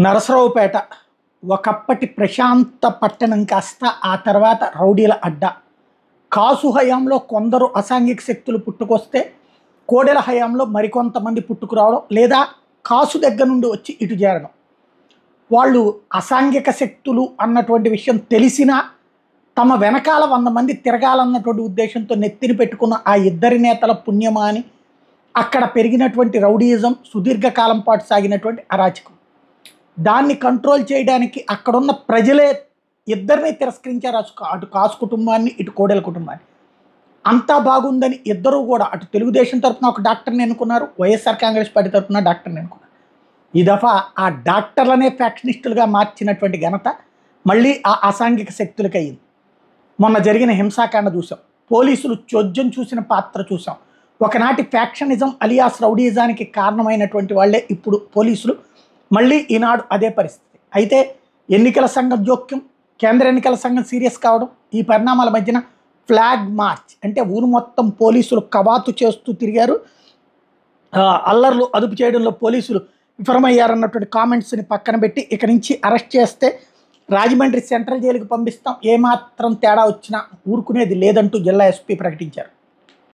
నరసరావుపేట ఒకప్పటి ప్రశాంత పట్టణం కాస్త ఆ తర్వాత రౌడీల అడ్డా. కాసు హయాంలో కొందరు అసాంఘిక శక్తులు పుట్టుకొస్తే కోడెల హయాంలో మరికొంతమంది పుట్టుకురావడం, లేదా కాసు దగ్గర నుండి వచ్చి ఇటు చేరడం. వాళ్ళు అసాంఘిక శక్తులు అన్నటువంటి విషయం తెలిసినా తమ వెనకాల 100 మంది తిరగాలన్నటువంటి ఉద్దేశంతో నెత్తిని పెట్టుకున్న ఆ ఇద్దరి నేతల పుణ్యమా అని అక్కడ పెరిగినటువంటి రౌడీయిజం, సుదీర్ఘకాలం పాటు సాగినటువంటి అరాచకం. దాన్ని కంట్రోల్ చేయడానికి అక్కడున్న ప్రజలే ఇద్దరిని తిరస్కరించారు. అటు కాసు కుటుంబాన్ని, ఇటు కోడెల కుటుంబాన్ని. అంతా బాగుందని ఇద్దరూ కూడా అటు తెలుగుదేశం తరఫున ఒక డాక్టర్ని ఎన్నుకున్నారు, వైఎస్ఆర్ కాంగ్రెస్ పార్టీ తరఫున డాక్టర్ని ఎన్నుకున్నారు. ఈ దఫా ఆ డాక్టర్లనే ఫ్యాక్షనిస్టులుగా మార్చినటువంటి ఘనత మళ్ళీ ఆ అసాంఘిక శక్తులకి అయ్యింది. మొన్న జరిగిన హింసాకాండ చూసాం, పోలీసులు చోద్యం చూసిన పాత్ర చూసాం. ఒకనాటి ఫ్యాక్షనిజం అలియాస్ రౌడీయిజానికి కారణమైనటువంటి వాళ్ళే ఇప్పుడు పోలీసులు. మళ్ళీ ఈనాడు అదే పరిస్థితి. అయితే ఎన్నికల సంఘం జోక్యం, కేంద్ర ఎన్నికల సంఘం సీరియస్ కావడం, ఈ పరిణామాల మధ్యన ఫ్లాగ్ మార్చ్ అంటే ఊరు మొత్తం పోలీసులు కవాతు చేస్తూ తిరిగారు. అల్లర్లు అదుపు చేయడంలో పోలీసులు విఫలమయ్యారన్నటువంటి కామెంట్స్ని పక్కన పెట్టి ఇక నుంచి అరెస్ట్ చేస్తే రాజమండ్రి సెంట్రల్ జైలుకి పంపిస్తాం, ఏమాత్రం తేడా వచ్చినా ఊరుకునేది లేదంటూ జిల్లా ఎస్పీ ప్రకటించారు.